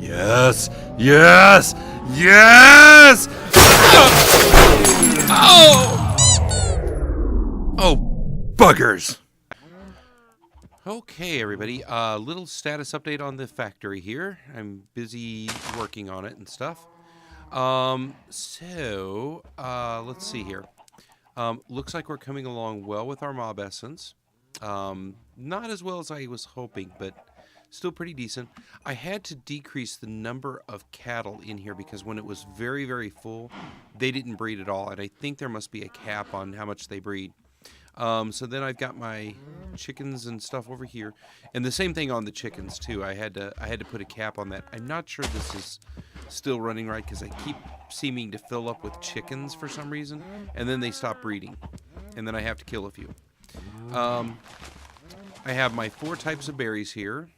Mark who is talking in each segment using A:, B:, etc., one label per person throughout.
A: Yes! Yes! Yes! Oh! Oh, buggers! Okay, everybody. Little status update on the factory here. I'm busy working on it and stuff. Let's see here. Looks like we're coming along well with our mob essence. Not as well as I was hoping, but still pretty decent. I had to decrease the number of cattle in here because when it was very, very full, they didn't breed at all, and I think there must be a cap on how much they breed. So then I've got my chickens and stuff over here, and the same thing on the chickens too. I had to put a cap on that. I'm not sure this is still running right because I keep seeming to fill up with chickens for some reason, and then they stop breeding, and then I have to kill a few. I have my 4 types of berries here.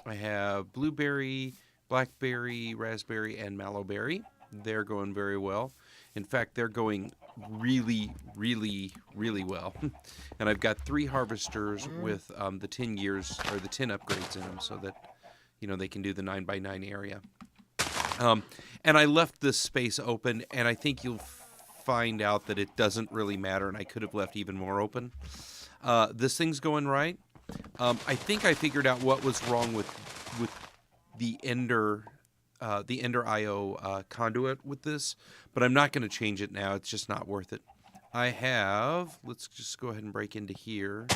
A: I have blueberry, blackberry, raspberry, and mallowberry. They're going very well. In fact, they're going really, really, really well. And I've got 3 harvesters with the 10 years or the 10 upgrades in them, so that they can do the 9x9 area. And I left this space open, and I think you'll find out that it doesn't really matter, and I could have left even more open. This thing's going right. I think I figured out what was wrong with the Ender IO conduit with this, but I'm not going to change it now. It's just not worth it. I have, let's just go ahead and break into here.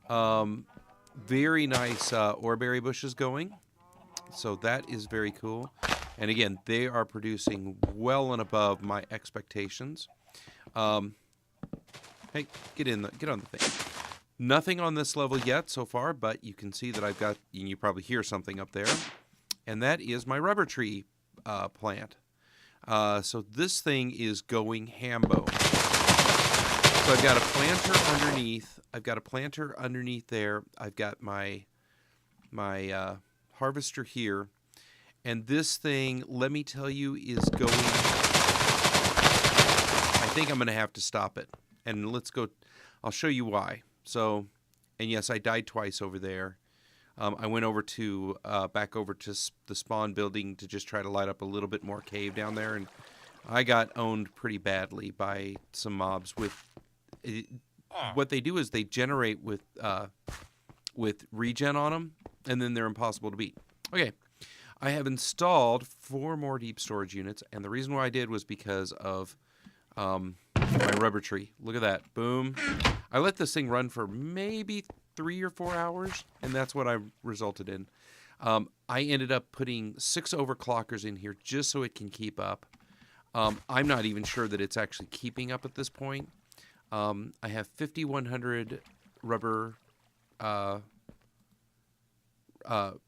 A: Very nice oreberry bushes going. So that is very cool. And again, they are producing well and above my expectations. Hey, get on the thing. Nothing on this level yet so far, but you can see that I've got, and you probably hear something up there, and that is my rubber tree plant. So this thing is going hambo. So I've got a planter underneath. I've got a planter underneath there. I've got my harvester here, and this thing, let me tell you, is going. I think I'm going to have to stop it, and let's go. I'll show you why. So, and yes, I died twice over there. I went over to back over to the spawn building to just try to light up a little bit more cave down there, and I got owned pretty badly by some mobs. What they do is they generate with regen on them, and then they're impossible to beat. Okay, I have installed 4 more deep storage units, and the reason why I did was because of my rubber tree. Look at that. Boom. I let this thing run for maybe 3 or 4 hours, and that's what I resulted in. I ended up putting 6 overclockers in here just so it can keep up. I'm not even sure that it's actually keeping up at this point. I have 5,100 rubber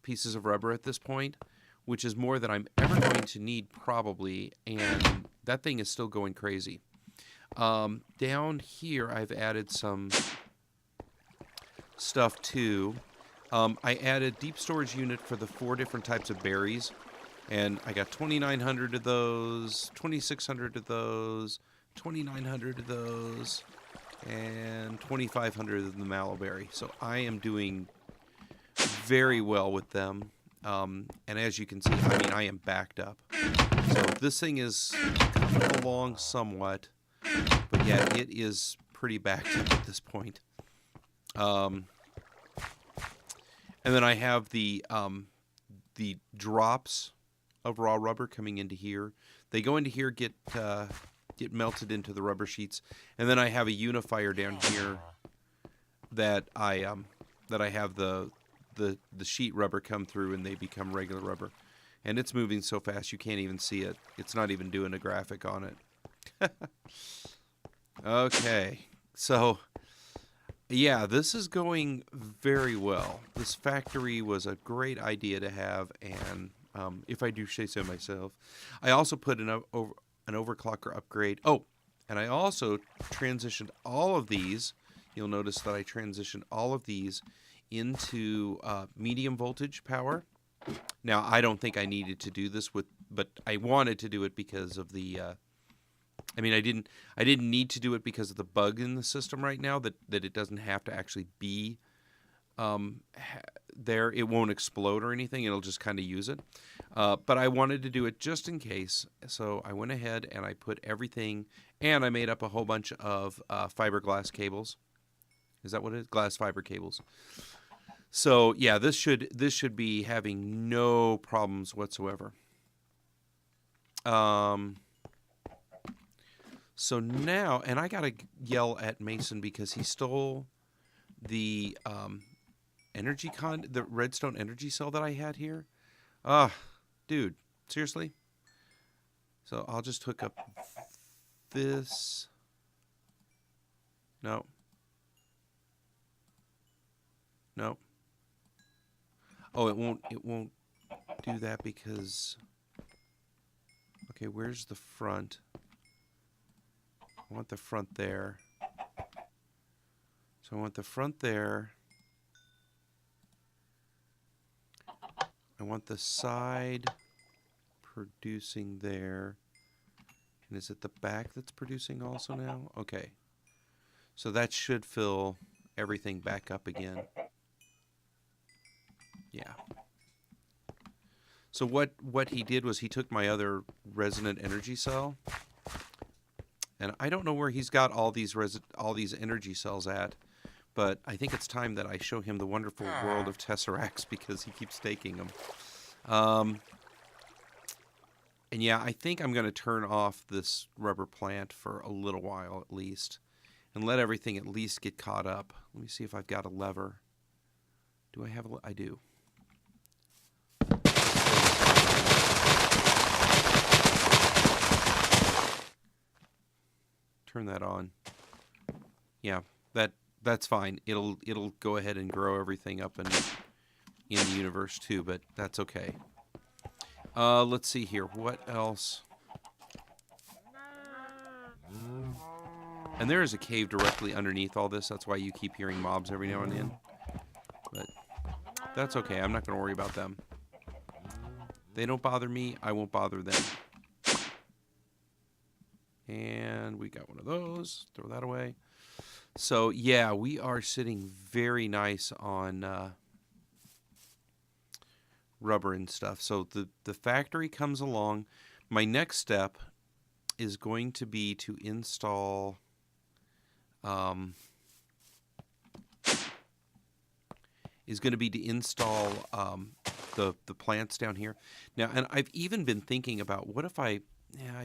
A: pieces of rubber at this point, which is more than I'm ever going to need probably, and that thing is still going crazy. Down here, I've added some stuff too. I added deep storage unit for the 4 different types of berries, and I got 2,900 of those, 2,600 of those, 2,900 of those, and 2,500 of the mallowberry. So I am doing very well with them. And as you can see, I mean, I am backed up. So this thing is coming along somewhat. But yeah, it is pretty backed up at this point. And then I have the drops of raw rubber coming into here. They go into here, get melted into the rubber sheets, and then I have a unifier down here that I have the sheet rubber come through, and they become regular rubber. And it's moving so fast you can't even see it. It's not even doing a graphic on it. Okay, so yeah, this is going very well. This factory was a great idea to have, and if I do say so myself, I also put an overclocker upgrade. Oh, and I also transitioned all of these. You'll notice that I transitioned all of these into medium voltage power. Now, I don't think I needed to do this but I wanted to do it because of the. I mean, I didn't need to do it because of the bug in the system right now that it doesn't have to actually be there, it won't explode or anything. It'll just kind of use it. But I wanted to do it just in case. So I went ahead and I put everything, and I made up a whole bunch of fiberglass cables. Is that what it is? Glass fiber cables. So yeah, this should be having no problems whatsoever. So now, and I gotta yell at Mason because he stole the the redstone energy cell that I had here. Dude, seriously? So I'll just hook up this. No. No. Oh, it won't do that because, okay, where's the front? I want the front there. So I want the front there. I want the side producing there. And is it the back that's producing also now? Okay. So that should fill everything back up again. Yeah. So what he did was he took my other resonant energy cell, and I don't know where he's got all these energy cells at, but I think it's time that I show him the wonderful world of tesseracts because he keeps taking them. And yeah, I think I'm going to turn off this rubber plant for a little while at least, and let everything at least get caught up. Let me see if I've got a lever. Do I have a? I do. Turn that on. Yeah, that's fine. It'll go ahead and grow everything up in the universe too, but that's okay. Let's see here. What else? And there is a cave directly underneath all this. That's why you keep hearing mobs every now and then. But that's okay. I'm not going to worry about them. They don't bother me. I won't bother them. And we got one of those. Throw that away. So, yeah, we are sitting very nice on rubber and stuff. So the factory comes along. My next step is going to be to install the plants down here. Now, and I've even been thinking about what if I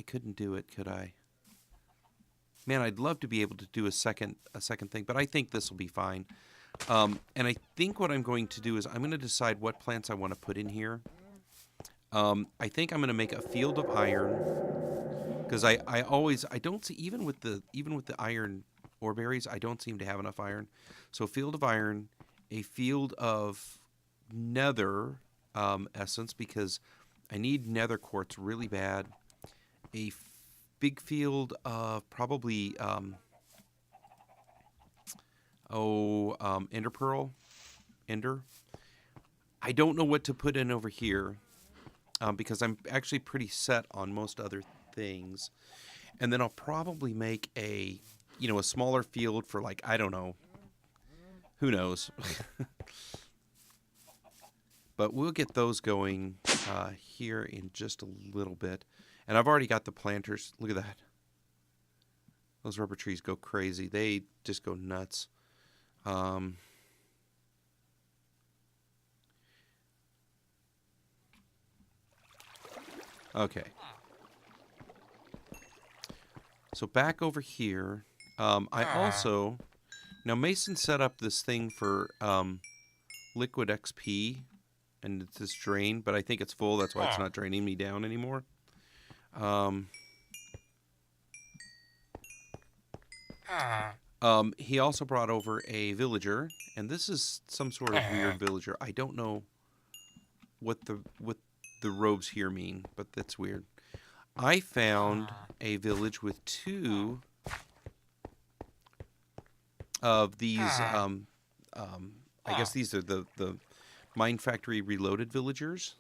A: couldn't do it, could I? Man, I'd love to be able to do a second thing, but I think this will be fine. And I think what I'm going to do is I'm going to decide what plants I want to put in here. I think I'm going to make a field of iron because I don't see even with the iron ore berries, I don't seem to have enough iron. So a field of iron, a field of nether essence because I need nether quartz really bad. A big field of probably ender pearl. I don't know what to put in over here because I'm actually pretty set on most other things. And then I'll probably make a smaller field for like, I don't know. Who knows? But we'll get those going here in just a little bit. And I've already got the planters. Look at that. Those rubber trees go crazy. They just go nuts. Okay. So back over here, I also... Now, Mason set up this thing for liquid XP, and it's this drain, but I think it's full. That's why it's not draining me down anymore. He also brought over a villager, and this is some sort of weird villager. I don't know what the robes here mean, but that's weird. I found a village with 2 of these. I guess these are the Mine Factory Reloaded villagers,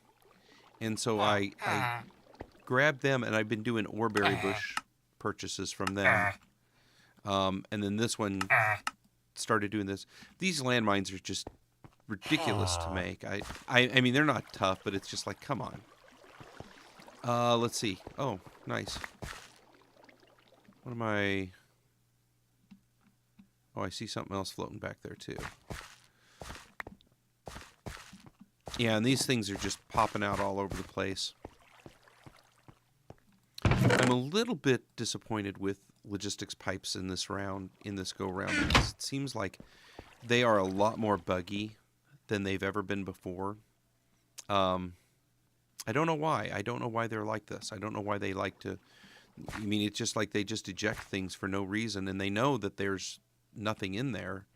A: and so I grabbed them, and I've been doing oreberry bush purchases from them. And then this one started doing this. These landmines are just ridiculous to make. I mean, they're not tough, but it's just like, come on. Let's see. Oh, nice. What am I... Oh, I see something else floating back there, too. Yeah, and these things are just popping out all over the place. I'm a little bit disappointed with logistics pipes in this round, in this go-round, because it seems like they are a lot more buggy than they've ever been before. I don't know why. I don't know why they're like this. I don't know why they like to... I mean, it's just like they just eject things for no reason, and they know that there's nothing in there.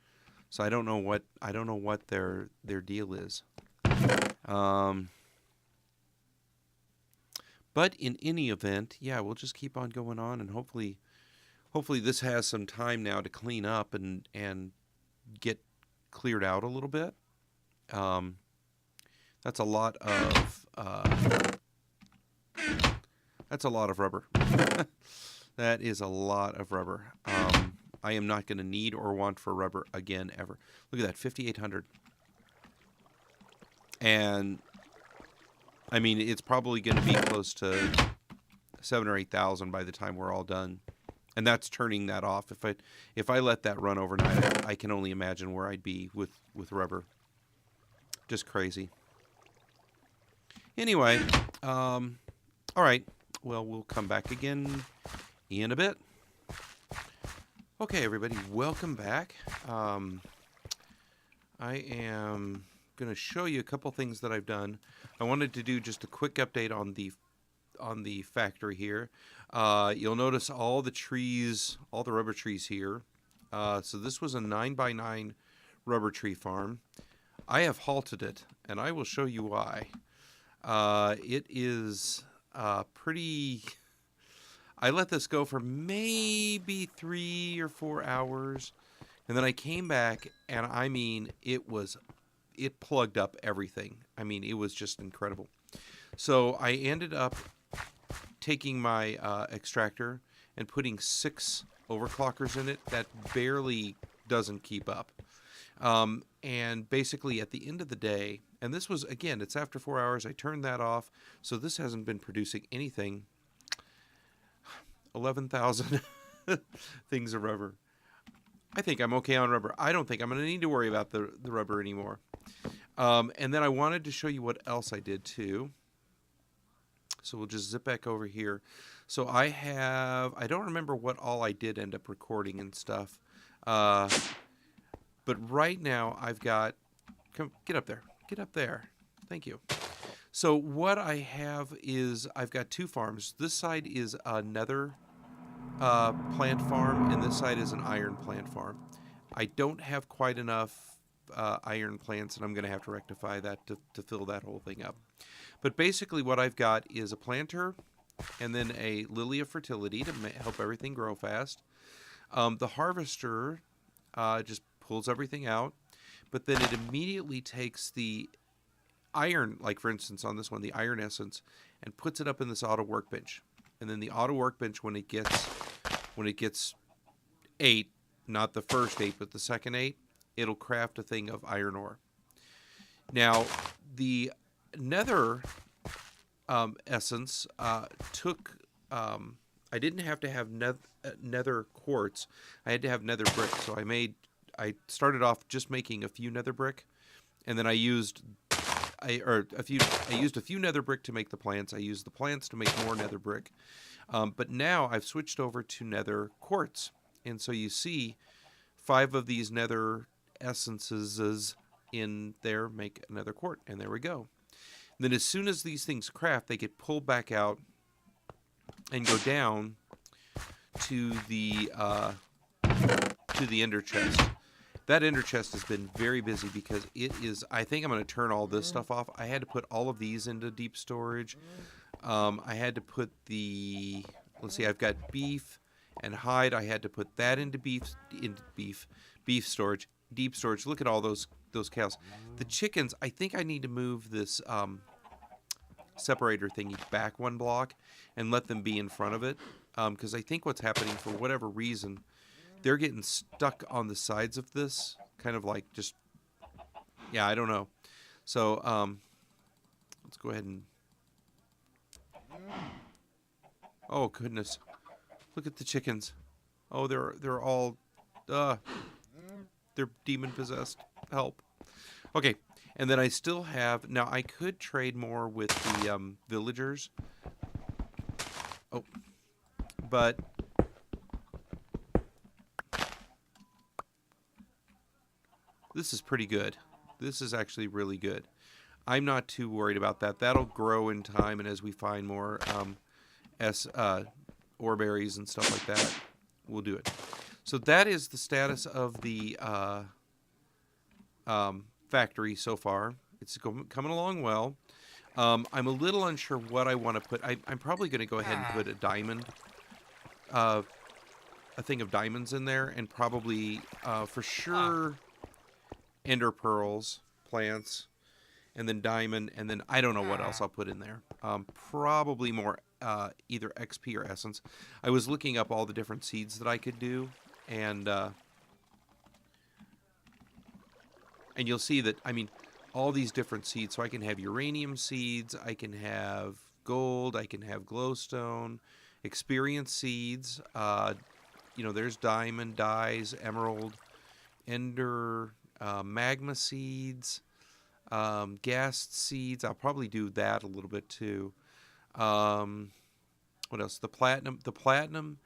A: So I don't know what their deal is. But in any event, yeah, we'll just keep on going on, and hopefully this has some time now to clean up and get cleared out a little bit. That's a lot of rubber. That is a lot of rubber. I am not going to need or want for rubber again ever. Look at that, 5,800. And I mean, it's probably going to be close to 7,000 or 8,000 by the time we're all done. And that's turning that off. If I let that run overnight, I can only imagine where I'd be with rubber. Just crazy. Anyway, all right. Well, we'll come back again in a bit. Okay, everybody, welcome back. I am going to show you a couple things that I've done. I wanted to do just a quick update on the factory here. You'll notice all the trees, all the rubber trees here. So this was a 9x9 rubber tree farm. I have halted it, and I will show you why. It is pretty... I let this go for maybe 3 or 4 hours, and then I came back, and I mean, it plugged up everything. I mean, it was just incredible. So I ended up taking my extractor and putting 6 overclockers in it. That barely doesn't keep up. And basically at the end of the day, and this was, again, it's after 4 hours, I turned that off, so this hasn't been producing anything. 11,000 things of rubber. I think I'm okay on rubber. I don't think I'm going to need to worry about the rubber anymore. And then I wanted to show you what else I did too. So we'll just zip back over here. So I don't remember what all I did end up recording and stuff. But right now I've got, get up there. Get up there. Thank you. So what I have is I've got 2 farms. This side is a nether plant farm, and this side is an iron plant farm. I don't have quite enough iron plants, and I'm going to have to rectify that to fill that whole thing up. But basically what I've got is a planter and then a lily of fertility to help everything grow fast. The harvester just pulls everything out, but then it immediately takes the iron, like for instance on this one, the iron essence, and puts it up in this auto workbench. And then the auto workbench, when it gets 8, not the first 8, but the second 8, it'll craft a thing of iron ore. Now, the nether essence took... I didn't have to have nether quartz. I had to have nether brick. So I started off just making a few nether brick, and then I used a few nether brick to make the plants. I used the plants to make more nether brick. But now I've switched over to nether quartz. And so you see 5 of these nether essences in there make another quart. And there we go. And then as soon as these things craft, they get pulled back out and go down to the ender chest. That ender chest has been very busy because it is... I think I'm going to turn all this stuff off. I had to put all of these into deep storage. I had to put the... Let's see, I've got beef and hide. I had to put that into beef storage, deep storage. Look at all those cows. The chickens, I think I need to move this separator thingy back 1 block and let them be in front of it. Because I think what's happening, for whatever reason, they're getting stuck on the sides of this, kind of like just Yeah, I don't know. So let's go ahead and. Oh goodness, look at the chickens. Oh, they're all, uh, they're demon possessed. Help. Okay, and then I still have. Now I could trade more with the villagers. Oh, but this is pretty good. This is actually really good. I'm not too worried about that. That'll grow in time, and as we find more ore berries and stuff like that, we'll do it. So that is the status of the factory so far. It's coming along well. I'm a little unsure what I want to put. I'm probably going to go ahead and put a diamond, a thing of diamonds in there, and probably for sure ender pearls, plants, and then diamond, and then I don't know what else I'll put in there. Probably more either XP or essence. I was looking up all the different seeds that I could do, and you'll see that, I mean, all these different seeds. So I can have uranium seeds, I can have gold, I can have glowstone, experience seeds. You know, there's diamond, dyes, emerald, ender, magma seeds, gas seeds. I'll probably do that a little bit too. What else? The platinum.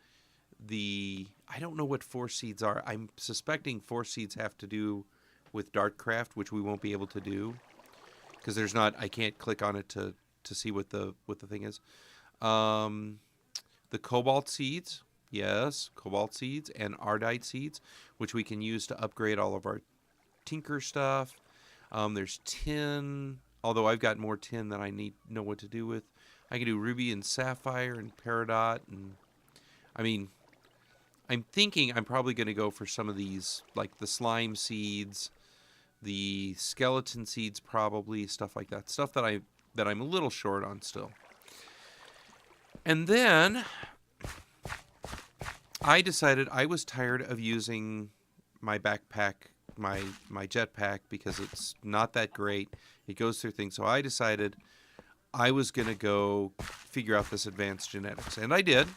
A: I don't know what 4 seeds are. I'm suspecting 4 seeds have to do with Dartcraft, which we won't be able to do because there's not. I can't click on it to see what the thing is. The cobalt seeds. Yes, cobalt seeds and ardite seeds, which we can use to upgrade all of our tinker stuff. There's tin, although I've got more tin than I know what to do with. I can do ruby and sapphire and peridot, and I mean, I'm thinking I'm probably going to go for some of these, like the slime seeds, the skeleton seeds, probably stuff like that. Stuff that I'm a little short on still. And then I decided I was tired of using my backpack, my jetpack, because it's not that great. It goes through things. So I decided I was going to go figure out this advanced genetics. And I did.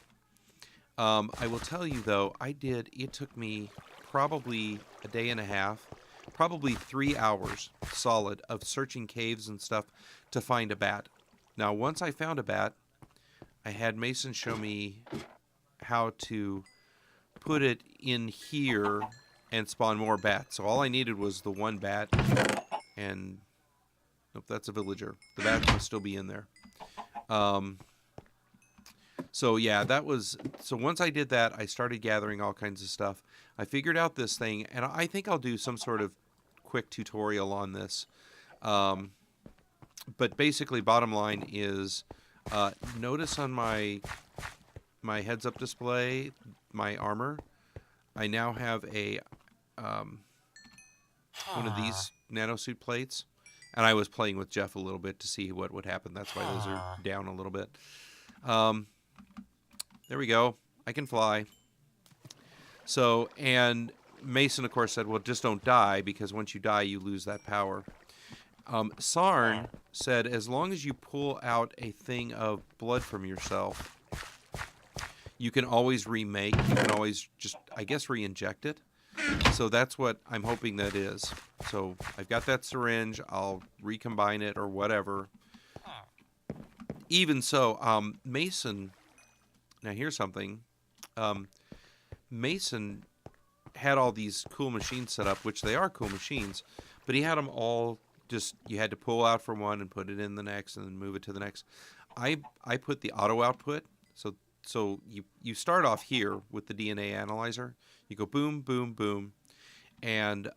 A: I will tell you, though, it took me probably a day and a half, probably 3 hours solid of searching caves and stuff to find a bat. Now, once I found a bat, I had Mason show me how to put it in here and spawn more bats. So all I needed was the one bat, and nope, that's a villager. The bat must still be in there. So yeah, so once I did that, I started gathering all kinds of stuff. I figured out this thing, and I think I'll do some sort of quick tutorial on this. But basically, bottom line is, notice on my heads-up display, my armor, I now have a one of these nanosuit plates, and I was playing with Jeff a little bit to see what would happen. That's why those are down a little bit. There we go. I can fly. So, and Mason, of course, said, well, just don't die, because once you die, you lose that power. Sarn said, as long as you pull out a thing of blood from yourself, you can always remake. You can always just, I guess, re-inject it. So that's what I'm hoping that is. So I've got that syringe. I'll recombine it or whatever. Even so, Mason, now here's something. Mason had all these cool machines set up, which they are cool machines, but he had them all just, you had to pull out from one and put it in the next and then move it to the next. I put the auto output. So you start off here with the DNA analyzer. You go boom, boom, boom. And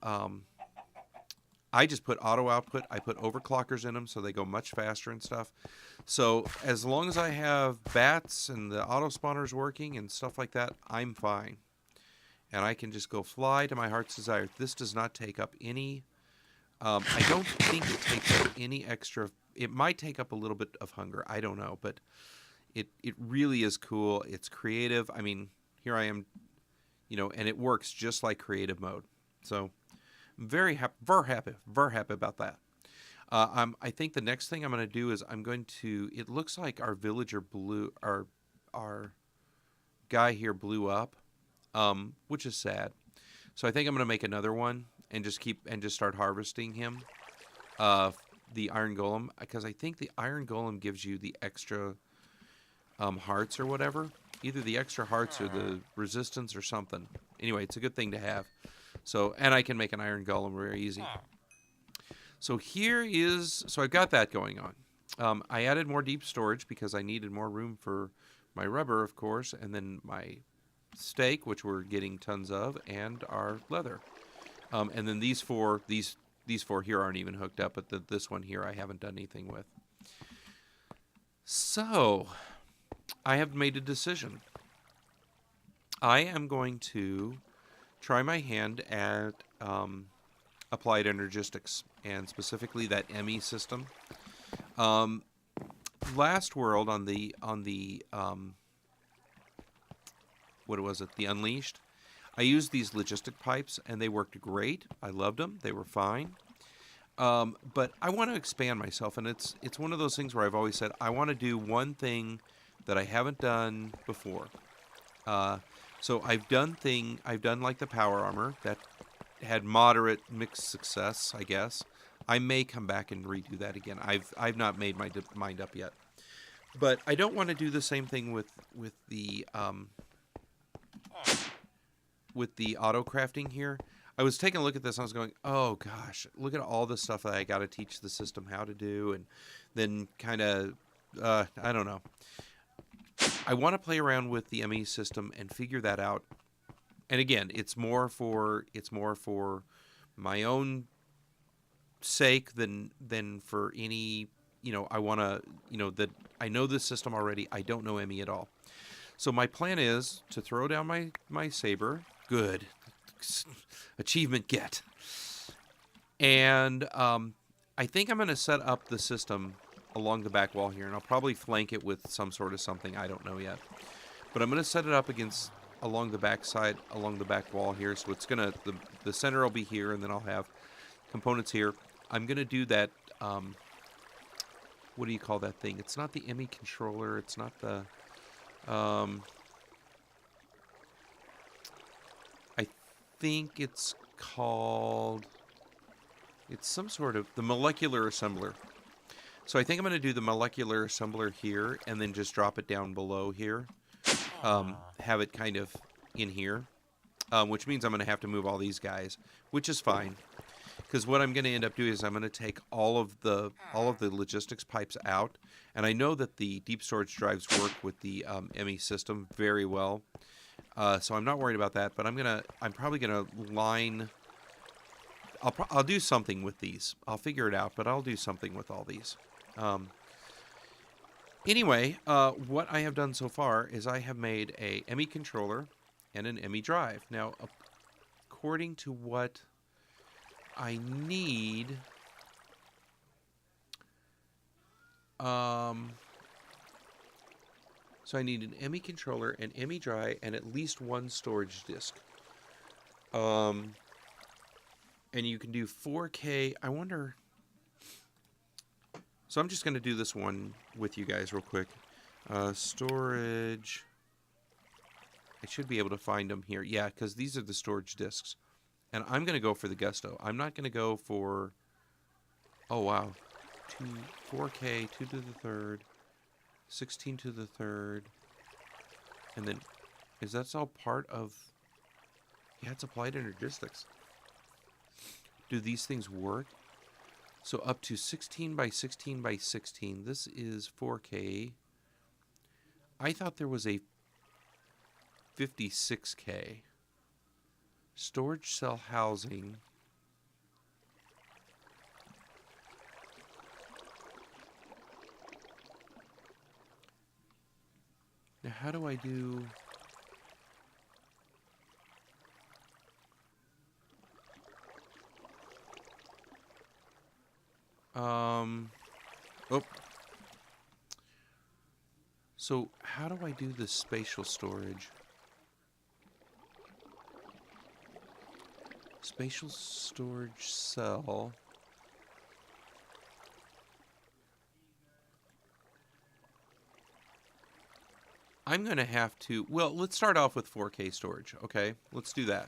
A: I just put auto output. I put overclockers in them so they go much faster and stuff. So as long as I have bats and the auto spawners working and stuff like that, I'm fine. And I can just go fly to my heart's desire. This does not take up any... I don't think it takes up any extra... It might take up a little bit of hunger. I don't know, but... It really is cool. It's creative. I mean, here I am, and it works just like creative mode. So Very happy, very happy about that. I think the next thing I'm going to do is I'm going to. It looks like our villager blew our guy here blew up, which is sad. So I think I'm going to make another one and just start harvesting him. The iron golem, because I think the iron golem gives you the extra hearts or whatever, either the extra hearts or the resistance or something. Anyway, it's a good thing to have. So, and I can make an iron golem very easy. So so I've got that going on. I added more deep storage because I needed more room for my rubber, of course, and then my steak, which we're getting tons of, and our leather. And then these four here aren't even hooked up, but this one here I haven't done anything with. So, I have made a decision. I am going to try my hand at applied energistics, and specifically that ME system. Last world on the what was it? The Unleashed. I used these logistic pipes, and they worked great. I loved them. They were fine. But I want to expand myself, and it's one of those things where I've always said I want to do one thing that I haven't done before. So I've done like the power armor that had moderate mixed success, I guess. I may come back and redo that again. I've not made my mind up yet, but I don't want to do the same thing with the auto crafting here. I was taking a look at this and I was going, oh gosh, look at all the stuff that I got to teach the system how to do, and then kind of I don't know. I want to play around with the ME system and figure that out. And again, it's more for my own sake than for any, I want to, that I know this system already. I don't know ME at all. So my plan is to throw down my saber. Good. Achievement get. And I think I'm going to set up the system along the back wall here, and I'll probably flank it with some sort of something. I don't know yet. But I'm going to set it up along the back side, along the back wall here. So it's going to, the center will be here, and then I'll have components here. I'm going to do that, what do you call that thing? It's not the ME controller. It's not the, I think it's called, it's some sort of, the molecular assembler. So I think I'm going to do the molecular assembler here and then just drop it down below here. Have it kind of in here, which means I'm going to have to move all these guys, which is fine. Because what I'm going to end up doing is I'm going to take all of the logistics pipes out, and I know that the deep storage drives work with the ME system very well, so I'm not worried about that. But I'm probably gonna line. I'll do something with these. I'll figure it out, but I'll do something with all these. Anyway, what I have done so far is I have made a ME controller and an ME drive. Now, according to what I need, so I need an ME controller, an ME drive, and at least one storage disk. And you can do 4K. I wonder. So I'm just going to do this one with you guys real quick. Storage. I should be able to find them here. Yeah, because these are the storage disks. And I'm going to go for the Gusto. I'm not going to go for... Oh, wow. 4K, 2 to the third, 16 to the third. And then, is that all part of... Yeah, it's applied energistics. Do these things work? So up to 16 by 16 by 16. This is 4K. I thought there was a 56K. Storage cell housing. Now how do I do... Oh. So how do I do this spatial storage? spatial storage cell. I'm going to have to, well, let's start off with 4K storage, okay? Let's do that.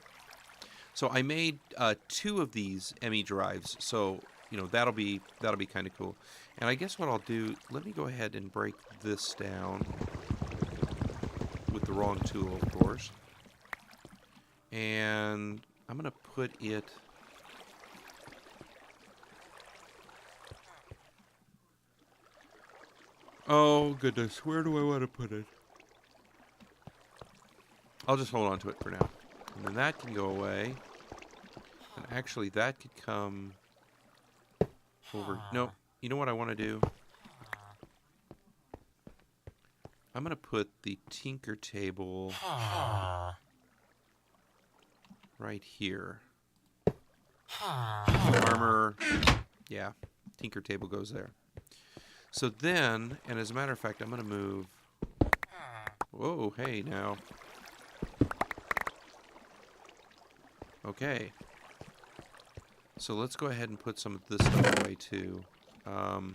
A: So I made 2 of these ME drives, so, you know, that'll be kind of cool. And I guess what I'll do, let me go ahead and break this down with the wrong tool, of course. And I'm going to put it... Oh, goodness, where do I want to put it? I'll just hold on to it for now. And then that can go away. And actually, that could come over... No, you know what I want to do? I'm going to put the tinker table right here. Armor... Yeah, tinker table goes there. So then, and as a matter of fact, I'm going to move... Whoa, hey, now... Okay. So let's go ahead and put some of this stuff away too. What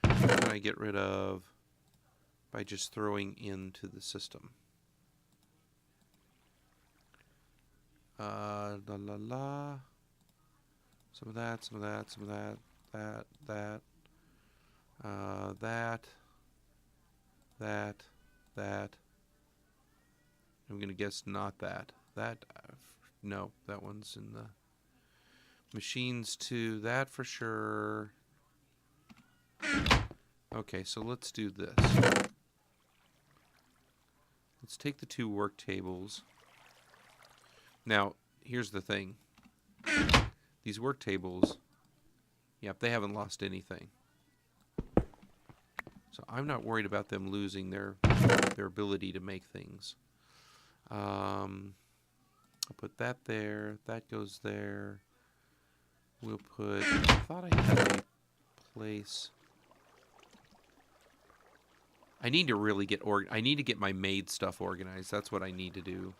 A: can I get rid of by just throwing into the system? La la la. Some of that, some of that, some of that, that. I'm going to guess not that. That, no, that one's in the machines too. That for sure. Okay, so let's do this. Let's take the 2 work tables. Now, here's the thing. These work tables, yep, they haven't lost anything. So I'm not worried about them losing their ability to make things. I'll put that there. That goes there. We'll put... I thought I had a place... I need to really get... I need to get my made stuff organized. That's what I need to do.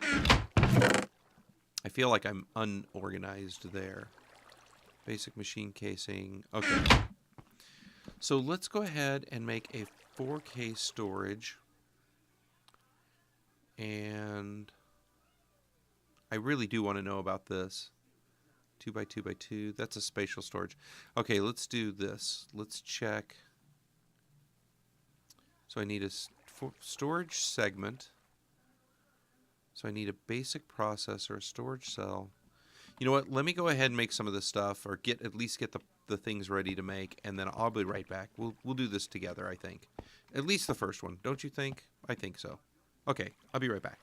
A: I feel like I'm unorganized there. Basic machine casing. Okay. So let's go ahead and make a 4K storage. And... I really do want to know about this. 2x2x2. That's a spatial storage. Okay, let's do this. Let's check. So I need a storage segment. So I need a basic processor, a storage cell. You know what? Let me go ahead and make some of this stuff, or at least get the things ready to make, and then I'll be right back. We'll do this together, I think. At least the first one, don't you think? I think so. Okay, I'll be right back.